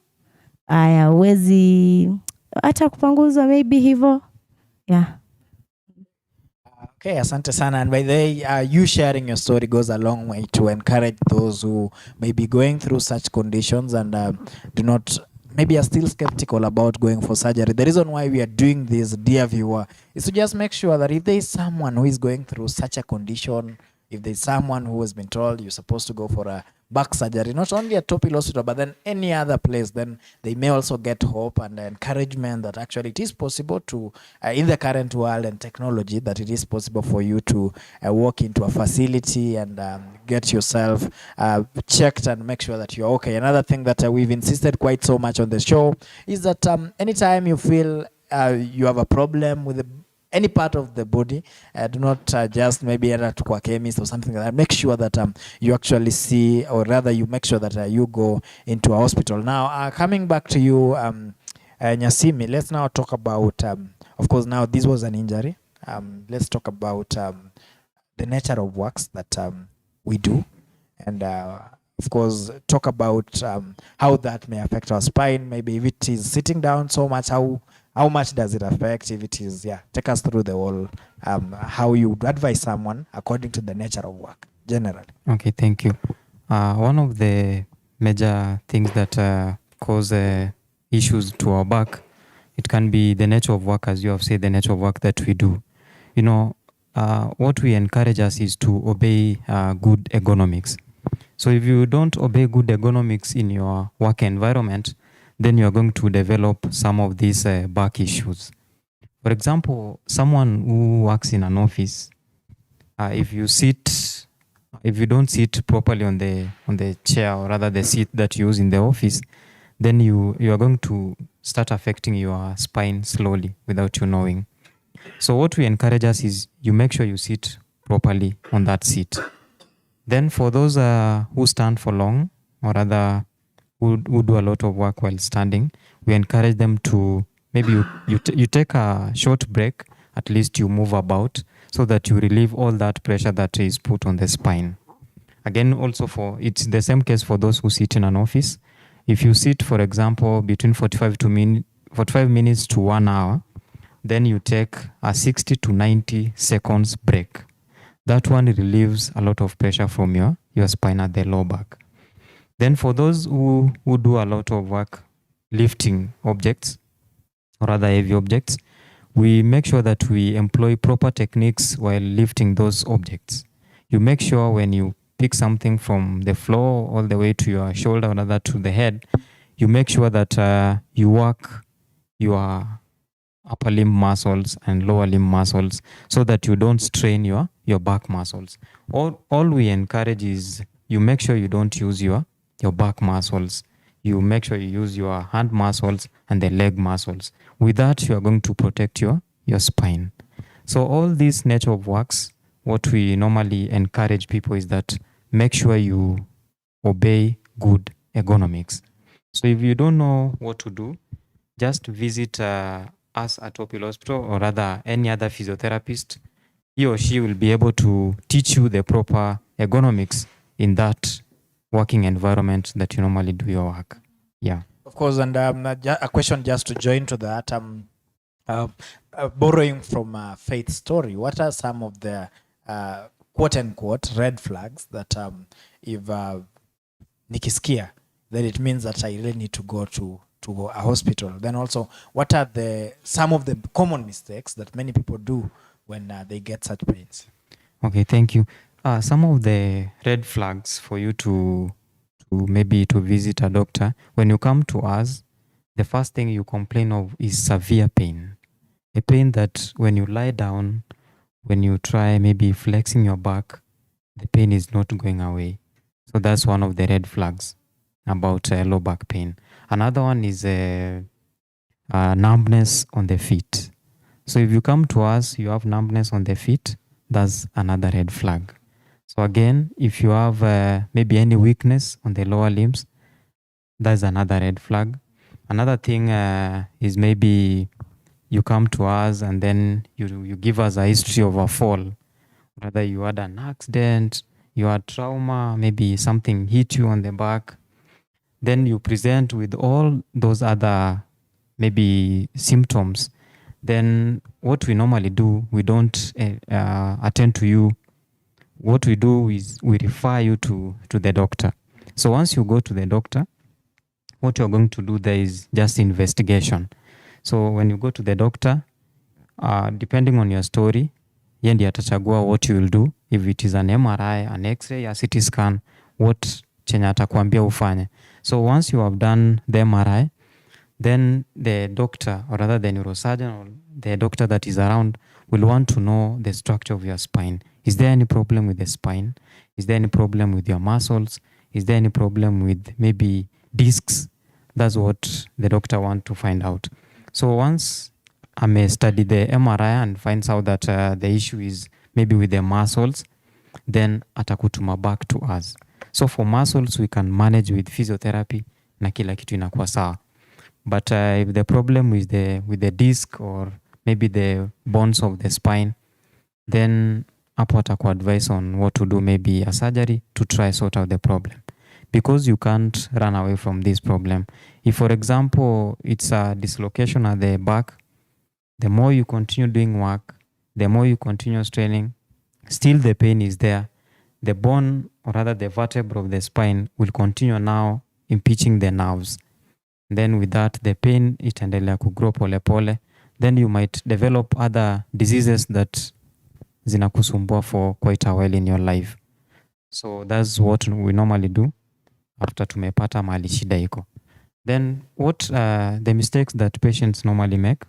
[SPEAKER 4] Aya, uwezi hata kupanguzwa maybe hivyo. Yeah.
[SPEAKER 3] Okay, asante sana. And by the way, you sharing your story goes a long way to encourage those who may be going through such conditions and do not, maybe are still skeptical about going for surgery. The reason why we are doing this, dear viewer, is to just make sure that if there is someone who is going through such a condition, if there's someone who has been told you're supposed to go for a back surgery, not only at Topil Hospital, but then any other place, then they may also get hope and encouragement that actually it is possible to, in the current world and technology, that it is possible for you to walk into a facility and get yourself checked and make sure that you're okay. Another thing that we've insisted quite so much on the show is that anytime you feel you have a problem with any part of the body, do not just maybe enter to a chemist or something like that. Make sure that you actually see, or rather you make sure that you go into a hospital. Now, coming back to you, Nyasimi, let's now talk about, of course, now this was an injury. Let's talk about the nature of works that we do. And of course, talk about how that may affect our spine. Maybe if it is sitting down so much, how much does it affect? If it is, take us through the whole, how you would advise someone according to the nature of work, generally.
[SPEAKER 5] Okay, thank you. One of the major things that cause issues to our back, it can be the nature of work, as you have said, the nature of work that we do. You know, what we encourage us is to obey good ergonomics. So if you don't obey good ergonomics in your work environment, then you're going to develop some of these back issues. For example, someone who works in an office, if you don't sit properly on the chair, or rather the seat that you use in the office, then you are going to start affecting your spine slowly without you knowing. So what we encourage us is you make sure you sit properly on that seat. Then for those who stand for long, or rather who do a lot of work while standing, we encourage them to maybe you take a short break, at least you move about, so that you relieve all that pressure that is put on the spine. Again, also it's the same case for those who sit in an office. If you sit, for example, between 45 minutes to 1 hour, then you take a 60 to 90 seconds break. That one relieves a lot of pressure from your spine at the lower back. Then for those who do a lot of work lifting objects, or other heavy objects, we make sure that we employ proper techniques while lifting those objects. You make sure when you pick something from the floor all the way to your shoulder, or rather to the head, you make sure that you work your upper limb muscles and lower limb muscles so that you don't strain your back muscles. All we encourage is you make sure you don't use your back muscles. You make sure you use your hand muscles and the leg muscles. With that, you are going to protect your spine. So all these nature of works, what we normally encourage people is that make sure you obey good ergonomics. So if you don't know what to do, just visit us at Topil Hospital, or rather any other physiotherapist. He or she will be able to teach you the proper ergonomics in that working environment that you normally do your work. Yeah.
[SPEAKER 3] Of course, and a question just to join to that, borrowing from Faith's story, what are some of the quote unquote red flags that if nikisikia, then it means that I really need to go to a hospital? Then also, what are some of the common mistakes that many people do when they get such pains?
[SPEAKER 5] Okay, thank you. Some of the red flags for you to maybe to visit a doctor. When you come to us, the first thing you complain of is severe pain. A pain that when you lie down, when you try maybe flexing your back, the pain is not going away. So that's one of the red flags about low back pain. Another one is numbness on the feet. So if you come to us, you have numbness on the feet, that's another red flag. So again, if you have maybe any weakness on the lower limbs, that's another red flag. Another thing is maybe you come to us and then you give us a history of a fall. Whether you had an accident, you had trauma, maybe something hit you on the back. Then you present with all those other maybe symptoms. Then what we normally do, we don't attend to you. What we do is we refer you to the doctor. So once you go to the doctor, what you're going to do there is just investigation. So when you go to the doctor, depending on your story, yeye ndiye atachagua what you will do. If it is an MRI, an X-ray, a CT scan, what chenye atakwambia ufanye. So once you have done the MRI, then the doctor, or rather the neurosurgeon or the doctor that is around, will want to know the structure of your spine. Is there any problem with the spine? Is there any problem with your muscles? Is there any problem with maybe discs? That's what the doctor wants to find out. So once I may study the MRI and finds out that the issue is maybe with the muscles, then atakutuma back to us. So for muscles, we can manage with physiotherapy na kila kitu inakuwa sawa. But if the problem is with the disc or maybe the bones of the spine, then hapo ataku advise on what to do, maybe a surgery to try sort out the problem. Because you can't run away from this problem. If, for example, it's a dislocation at the back, the more you continue doing work, the more you continue straining, still the pain is there. The bone, or rather the vertebra of the spine, will continue now impinging the nerves. Then with that, the pain itaendelea kugrow pole pole. Then you might develop other diseases that zinakusumbua for quite a while in your life. So that's what we normally do after tumepata mahali shida iko. Then what the mistakes that patients normally make,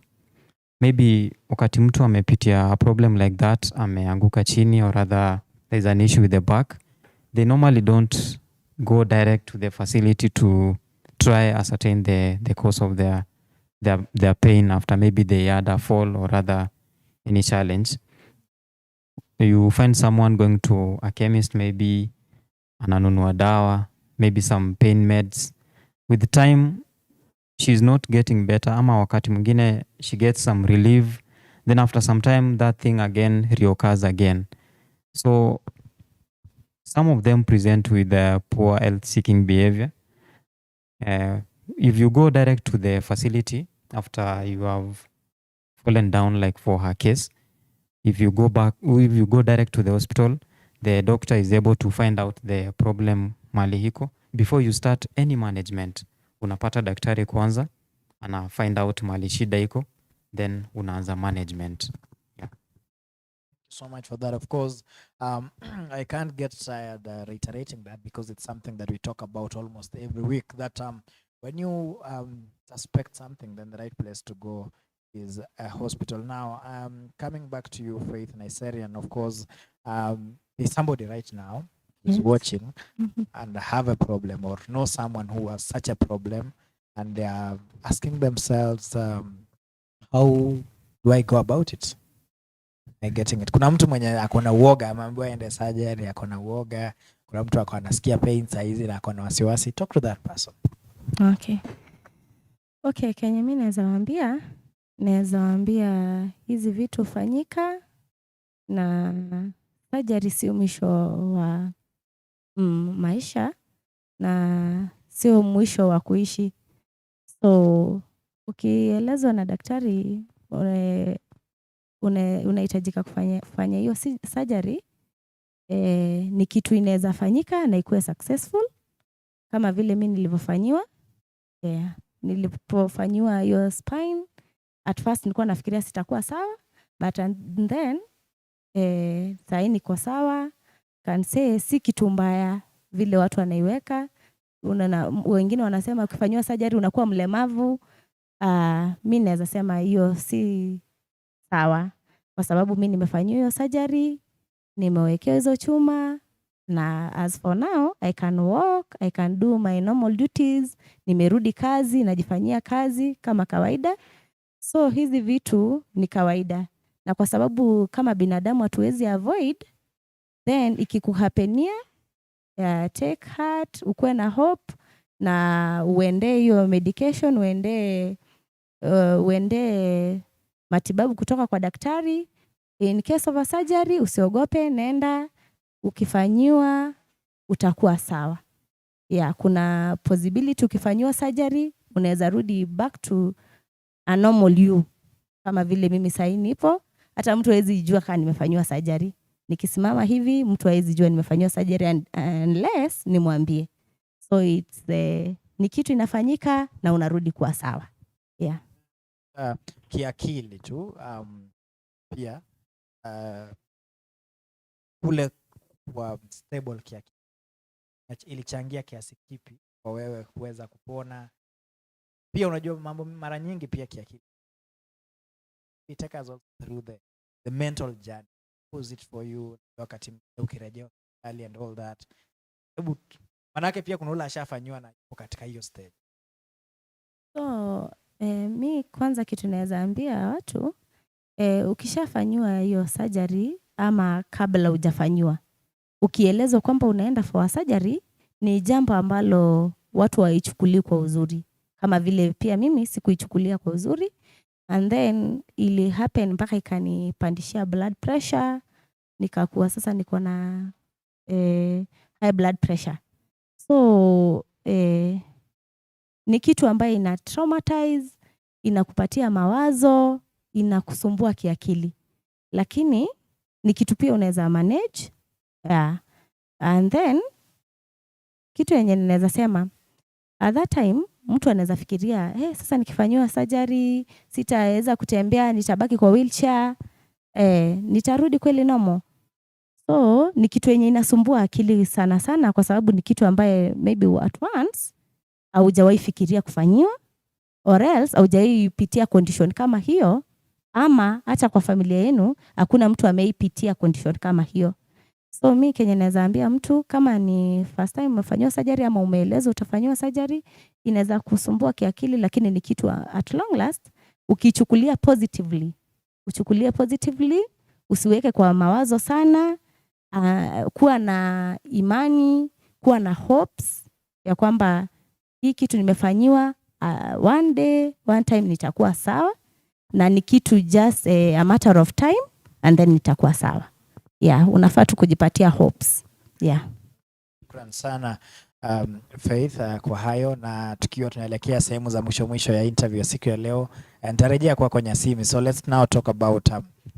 [SPEAKER 5] maybe wakati mtu amepitia a problem like that, ameanguka chini, or rather there's an issue with the back, they normally don't go direct to the facility to try ascertain the cause of their pain after maybe they had a fall or rather any challenge. You find someone going to a chemist, maybe ananunua dawa, maybe some pain meds. With time, she's not getting better, ama wakati mwingine she gets some relief, then after some time that thing again reoccurs again. So some of them present with poor health seeking behavior. If you go direct to the facility after you have fallen down, like for her case, if you go direct to the hospital, the doctor is able to find out the problem mali hiko. Before you start any management, unapata daktari kwanza, ana find out mali shida iko, then unaanza management. Yeah.
[SPEAKER 3] So much for that. Of course, I can't get tired reiterating that, because it's something that we talk about almost every week, that when you suspect something, then the right place to go is a hospital. Now, coming back to you, Faith Nyserian, of course, is somebody right now who's watching and have a problem, or know someone who has such a problem, and they are asking themselves, how do I go about it? Getting it. Kuna mtu mwenye akona uoga, ameambiwa aende surgery, akona uoga. Kuna mtu akona anasikia pain saa hizi na akona wasiwasi. Talk to that person.
[SPEAKER 4] Okay, Kenya, mimi naweza waambia hizi vitu fanyika, na surgery sio mwisho wa maisha, na sio mwisho wa kuishi. So ukielezwa na daktari unahitajika kufanya hiyo surgery, ni kitu inaweza fanyika na ikuwe successful, kama vile mimi nilivyofanyiwa. Nilipofanyiwa hiyo spine, at first nilikuwa nafikiria sitakuwa sawa, but then sasa niko sawa. Can say si kitu mbaya vile watu wanaiweka. Wengine wanasema ukifanywa surgery unakuwa mlemavu. Mimi naweza sema hiyo si sawa, kwa sababu mimi nimefanyiwa hiyo surgery, nimewekewa hizo chuma, na as for now I can walk, I can do my normal duties. Nimerudi kazi, najifanyia kazi kama kawaida. So hizi vitu ni kawaida, na kwa sababu kama binadamu hatuwezi avoid, then ikikuhapenia, take heart, ukuwe na hope, na uende hiyo medication, uende matibabu kutoka kwa daktari. In case of a surgery, usiogope, nenda, ukifanyiwa utakuwa sawa. Kuna possibility ukifanyiwa surgery unaweza rudi back to a normal you. Kama vile mimi sasa nipo, hata mtu hawezi jua kama nimefanyiwa surgery. Nikisimama hivi mtu hawezi jua nimefanyiwa surgery unless nimwambie. So it's ni kitu inafanyika na unarudi kuwa sawa.
[SPEAKER 3] Kiakili tu pia kule kwa stable kiakili ilichangia kiasi kipi kwa wewe kuweza kupona? Pia unajua mambo mara nyingi pia kiakili. It take us through the mental journey. Was it for you wakati ukirejea hospitali and all that? Hebu manake pia kuna ule ashafanywa na katika hiyo stage.
[SPEAKER 4] So mi kwanza kitu naweza ambia watu ukishafanywa hiyo surgery ama kabla hujafanywa, ukielezwa kwamba unaenda for surgery, ni jambo ambalo watu waichukulia kwa uzuri. Kama vile pia mimi sikuichukulia kwa uzuri, and then ili happen mpaka ikanipandishia blood pressure, nikakuwa sasa niko na high blood pressure. So ni kitu ambayo ina traumatize, inakupatia mawazo, inakusumbua kiakili. Lakini ni kitu pia unaweza manage. And then kitu yenye ninaweza sema, at that time mtu anaweza fikiria sasa nikifanyiwa surgery sitaweza kutembea, nitabaki kwa wheelchair, nitarudi kweli normal? So ni kitu yenye inasumbua akili sana sana, kwa sababu ni kitu ambaye maybe at once haujawahi fikiria kufanyiwa, or else haujawahi pitia condition kama hiyo, ama hata kwa familia yenu hakuna mtu ameipitia condition kama hiyo. So mi Kenya naweza ambia mtu, kama ni first time umefanywa surgery ama umeelezwa utafanywa surgery, inaweza kusumbua kiakili, lakini ni kitu at long last ukichukulia positively. Uchukulie positively, usiweke kwa mawazo sana, kuwa na imani, kuwa na hopes ya kwamba hii kitu nimefanyiwa, one day, one time nitakuwa sawa, na ni kitu just a matter of time and then nitakuwa sawa. Unafaa tu kujipatia hopes.
[SPEAKER 3] Shukran sana Faith kwa hayo, na tukiwa tunaelekea sehemu za mwisho ya interview ya siku ya leo, nitarejea kwa Nyasimi. So let's now talk about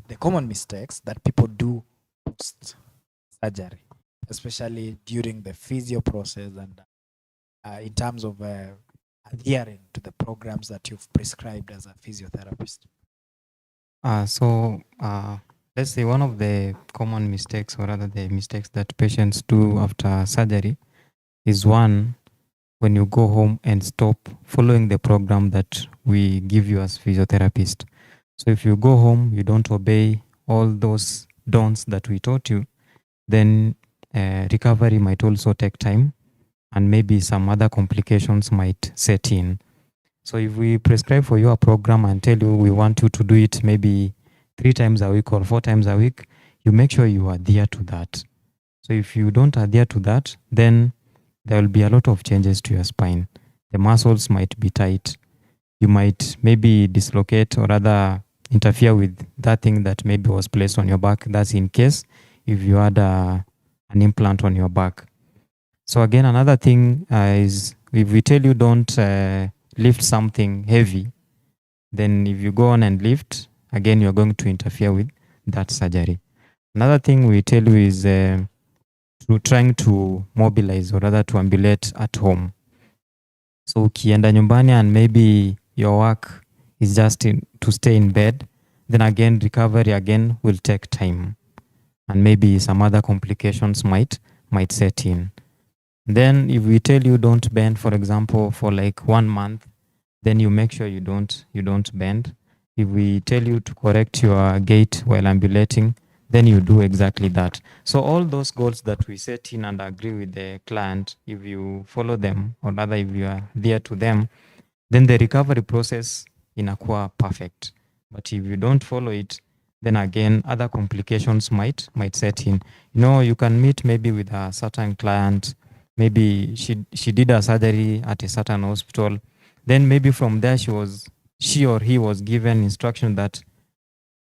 [SPEAKER 3] the common mistakes that people do post surgery, especially during the physio process and in terms of adhering to the programs that you've prescribed as a physiotherapist.
[SPEAKER 5] Let's say one of the common mistakes, or rather the mistakes that patients do after surgery, is one, when you go home and stop following the program that we give you as physiotherapists. So if you go home, you don't obey all those don'ts that we taught you, then recovery might also take time, and maybe some other complications might set in. So if we prescribe for you a program and tell you we want you to do it maybe 3 times a week or 4 times a week, you make sure you adhere to that. So if you don't adhere to that, then there will be a lot of changes to your spine. The muscles might be tight. You might maybe dislocate or rather interfere with that thing that maybe was placed on your back. That's in case if you had an implant on your back. So again, another thing is if we tell you don't lift something heavy, then if you go on and lift, again, you're going to interfere with that surgery. Another thing we tell you is trying to mobilize, or rather to ambulate at home. So ukienda nyumbani and maybe your work is just to stay in bed, then again, recovery again will take time. And maybe some other complications might set in. Then if we tell you don't bend, for example, for like 1 month, then you make sure you don't bend. If we tell you to correct your gait while ambulating, then you do exactly that. So all those goals that we set in and agree with the client, if you follow them, or rather if you are there to them, then the recovery process inakuwa perfect. But if you don't follow it, then again, other complications might set in. You can meet maybe with a certain client, maybe she did a surgery at a certain hospital. Then maybe from there she or he was given instruction that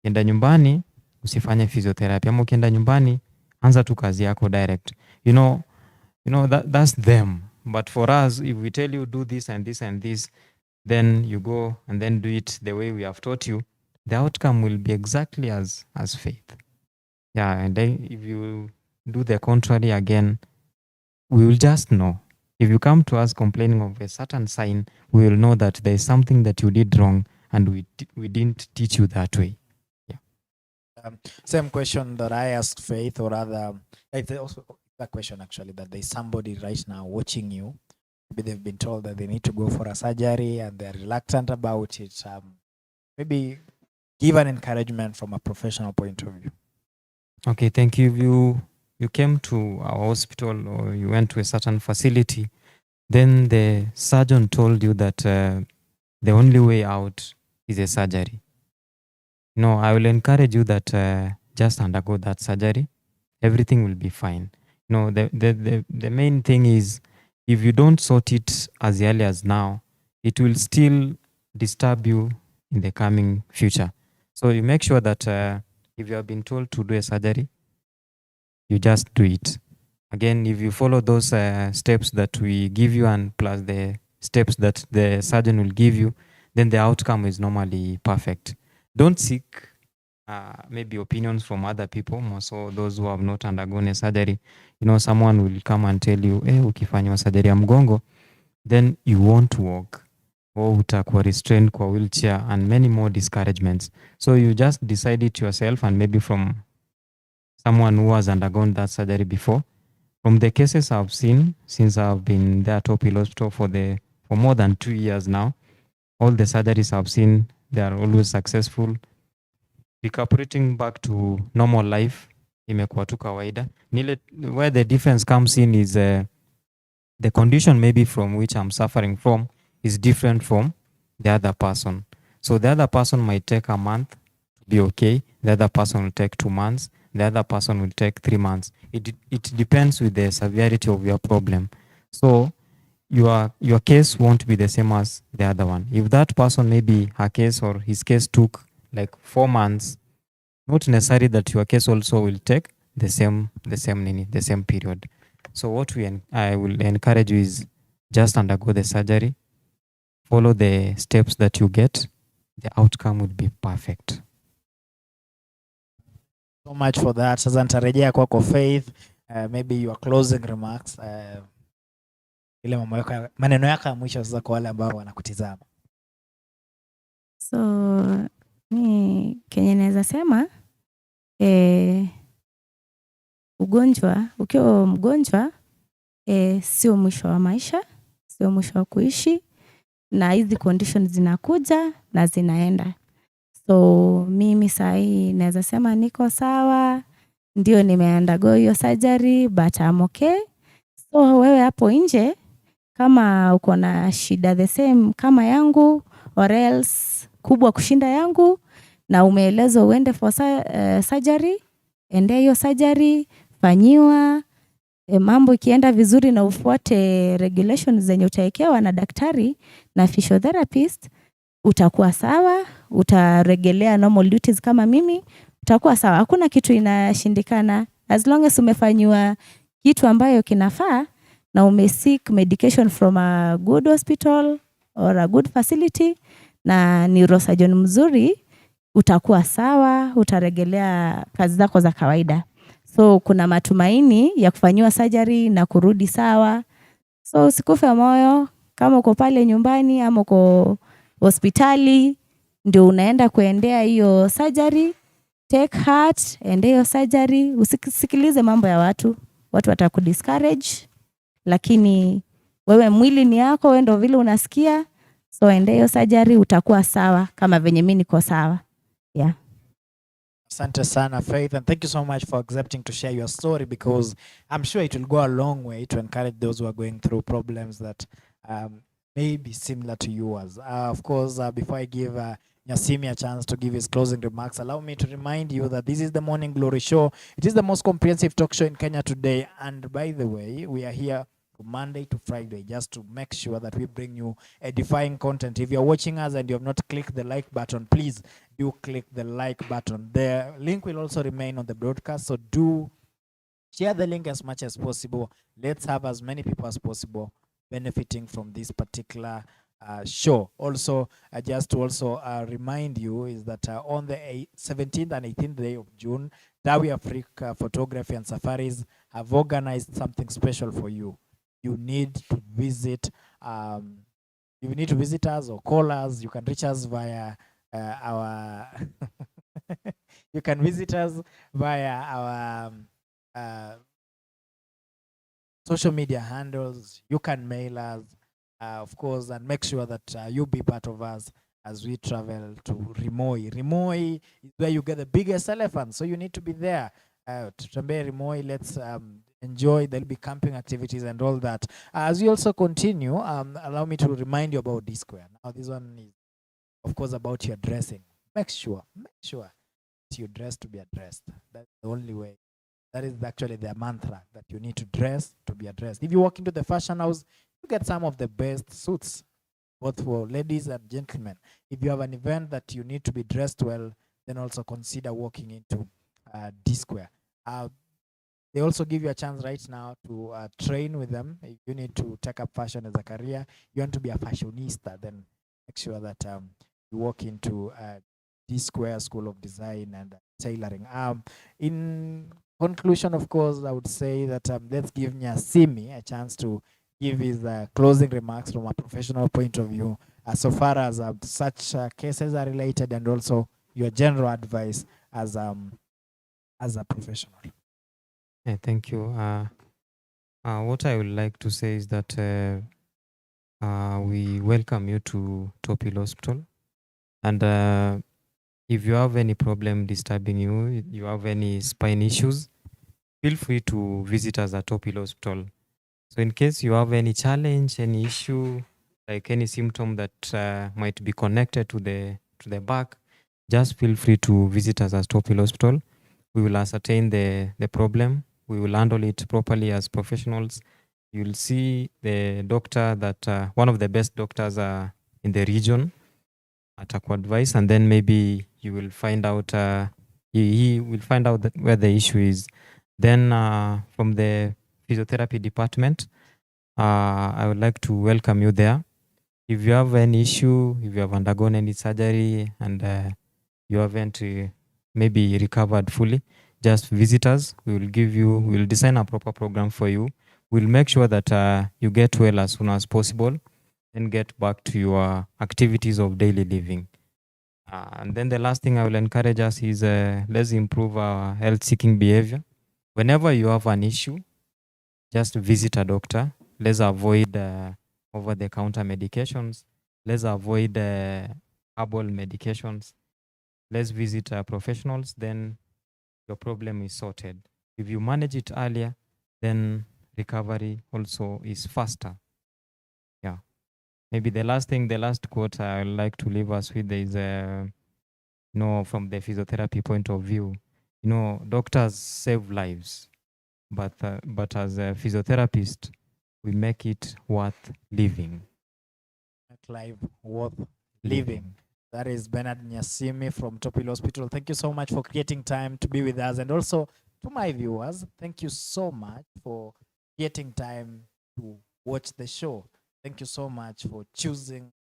[SPEAKER 5] Ukienda nyumbani usifanye physiotherapy, ama ukienda nyumbani anza tu kazi yako direct. You know that's them. But for us, if we tell you do this and this and this, then you go and then do it the way we have taught you, the outcome will be exactly as faith. Yeah, and then if you do the contrary again, we will just know. If you come to us complaining of a certain sign, we will know that there is something that you did wrong and we didn't teach you that way. Yeah.
[SPEAKER 3] Same question that I asked Faith, or rather, it's also that question actually, that there's somebody right now watching you. Maybe they've been told that they need to go for a surgery and they're reluctant about it. Maybe give an encouragement from a professional point of view.
[SPEAKER 5] Okay, thank you. You came to our hospital or you went to a certain facility, then the surgeon told you that the only way out is a surgery. No, I will encourage you that just undergo that surgery. Everything will be fine. No, the main thing is, if you don't sort it as early as now, it will still disturb you in the coming future. So you make sure that if you have been told to do a surgery, you just do it. Again, if you follow those steps that we give you and plus the steps that the surgeon will give you, then the outcome is normally perfect. Don't seek maybe opinions from other people, more so those who have not undergone a surgery. Someone will come and tell you, ukifanywa surgery ya mgongo, then you won't walk, or utakuwa restrained kwa wheelchair, and many more discouragements. So you just decide it yourself, and maybe from someone who has undergone that surgery before. From the cases I've seen since I've been there at Top Hill Hospital for more than 2 years now, all the surgeries I've seen, they are always successful. Recuperating back to normal life imekuwa tu kawaida. Where the difference comes in is the condition maybe from which I'm suffering from is different from the other person. So the other person might take a month to be okay. The other person will take 2 months. The other person will take 3 months. It depends with the severity of your problem. So your case won't be the same as the other one. If that person, maybe her case or his case took like 4 months, not necessarily that your case also will take the same period. So what I will encourage you is just undergo the surgery, follow the steps that you get, the outcome will be perfect.
[SPEAKER 3] So much for that. Sasa nitarejea kwako Faith, maybe your closing remarks, ile maneno yako ya mwisho sasa kwa wale ambao wanakutizama.
[SPEAKER 4] So mi kenye naweza sema ukiwa mgonjwa sio mwisho wa maisha, sio mwisho wa kuishi, na hizi conditions zinakuja na zinaenda. So mimi sahi naweza sema niko sawa, ndio nimeundergo hiyo surgery but I'm okay. So wewe hapo nje kama uko na shida the same kama yangu or else kubwa kushinda yangu na umeelezwa uende for surgery, ende hiyo surgery, fanyiwa. Mambo ikienda vizuri na ufuate regulations zenye utaekewa na daktari na physiotherapist, utakuwa sawa, utaregelea normal duties kama mimi, utakuwa sawa. Hakuna kitu inashindikana as long as umefanyiwa kitu ambayo kinafaa na umeseek medication from a good hospital or a good facility na neurosurgeon mzuri, utakuwa sawa, utaregelea kazi zako za kawaida. So kuna matumaini ya kufanyiwa surgery na kurudi sawa. So usikufe moyo kama uko pale nyumbani ama uko hospitali ndio unaenda kuendea hiyo surgery, take heart, ende hiyo surgery. Usisikilize mambo ya watu watakudiscourage, lakini wewe mwili ni yako, wewe ndio vile unasikia. So ende hiyo surgery, utakuwa sawa kama venye mimi niko sawa. Yeah.
[SPEAKER 3] Asante sana Faith, and thank you so much for accepting to share your story, because I'm sure it will go a long way to encourage those who are going through problems that may be similar to yours. Of course, before I give Nyasimi a chance to give his closing remarks, allow me to remind you that this is the Morning Glory Show. It is the most comprehensive talk show in Kenya today, and by the way, we are here from Monday to Friday, just to make sure that we bring you edifying content. If you're watching us and you have not clicked the like button, please do click the like button. The link will also remain on the broadcast, so do share the link as much as possible. Let's have as many people as possible benefiting from this particular show. Also, just to also remind you is that on the 17th and 18th day of June, Dawi Africa Photography and Safaris have organized something special for you. You need to visit. You need to visit us or call us. You can reach us via our. You can visit us via our. Social media handles. You can mail us, of course, and make sure that you be part of us as we travel to Rimoi. Rimoi is where you get the biggest elephant, so you need to be there. To Tembea Rimoi, let's enjoy. There'll be camping activities and all that. As we also continue, allow me to remind you about D-Square. Now, this one is, of course, about your dressing. Make sure you dress to be addressed. That's the only way. That is actually their mantra, that you need to dress to be addressed. If you walk into the fashion house, you get some of the best suits, both for ladies and gentlemen. If you have an event that you need to be dressed well, then also consider walking into D-Square. They also give you a chance right now to train with them. If you need to take up fashion as a career, you want to be a fashionista, then make sure that you walk into D-Square School of Design and Tailoring. In conclusion, of course, I would say that let's give Nyasimi a chance to give his closing remarks from a professional point of view, so far as such cases are related, and also your general advice as a professional.
[SPEAKER 5] Yeah, thank you. What I would like to say is that we welcome you to Topil Hospital, and if you have any problem disturbing you, you have any spine issues, feel free to visit us at Topil Hospital. So in case you have any challenge, any issue, like any symptom that might be connected to the back, just feel free to visit us at Topil Hospital. We will ascertain the problem. We will handle it properly as professionals. You'll see the doctor that one of the best doctors in the region at advice, and then maybe you will find out he will find out where the issue is. Then from the physiotherapy department, I would like to welcome you there. If you have any issue, if you have undergone any surgery and you haven't maybe recovered fully, just visit us. We will design a proper program for you. We'll make sure that you get well as soon as possible and get back to your activities of daily living. And then the last thing I will encourage us is let's improve our health-seeking behavior. Whenever you have an issue, just visit a doctor. Let's avoid over-the-counter medications. Let's avoid herbal medications. Let's visit professionals. Then your problem is sorted. If you manage it earlier, then recovery also is faster. Yeah. Maybe the last quote I would like to leave us with is, from the physiotherapy point of view, doctors save lives, but as a physiotherapist, we make it worth living.
[SPEAKER 3] Life worth living. That is Bernard Nyasimi from Topil Hospital. Thank you so much for creating time to be with us, and also to my viewers, thank you so much for creating time to watch the show. Thank you so much for choosing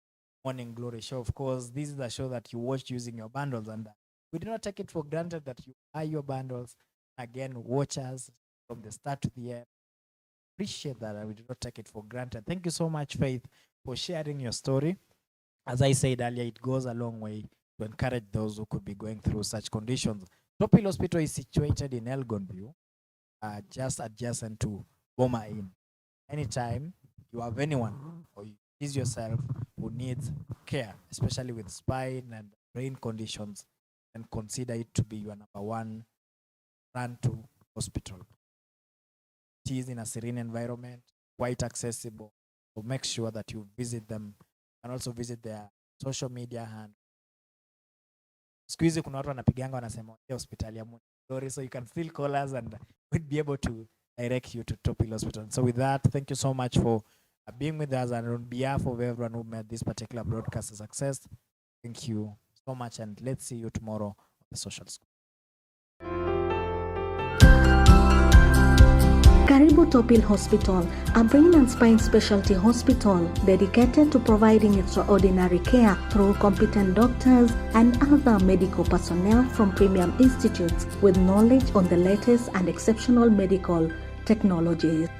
[SPEAKER 3] Morning Glory Show. Of course, this is a show that you watch using your bundles, and we do not take it for granted that you buy your bundles. Again, watch us from the start to the end. Appreciate that, and we do not take it for granted. Thank you so much, Faith, for sharing your story. As I said earlier, it goes a long way to encourage those who could be going through such conditions. Topil Hospital is situated in Elgonview, just adjacent to Boma Inn. Anytime you have anyone or you is yourself who needs care, especially with spine and brain conditions, then consider it to be your number one run to hospital. It is in a serene environment, quite accessible. So make sure that you visit them and also visit their social media hand. Siku hizi kuna watu wanapiganga wanasema hospitali ya Glory, so you can still call us and we'd be able to direct you to Top Hill Hospital. So with that, thank you so much for being with us, and on behalf of everyone who made this particular broadcast a success, thank you so much, and let's see you tomorrow on the Social School.
[SPEAKER 2] Karibu Top Hill Hospital, a brain and spine specialty hospital dedicated to providing extraordinary care through competent doctors and other medical personnel from premium institutes with knowledge on the latest and exceptional medical technologies.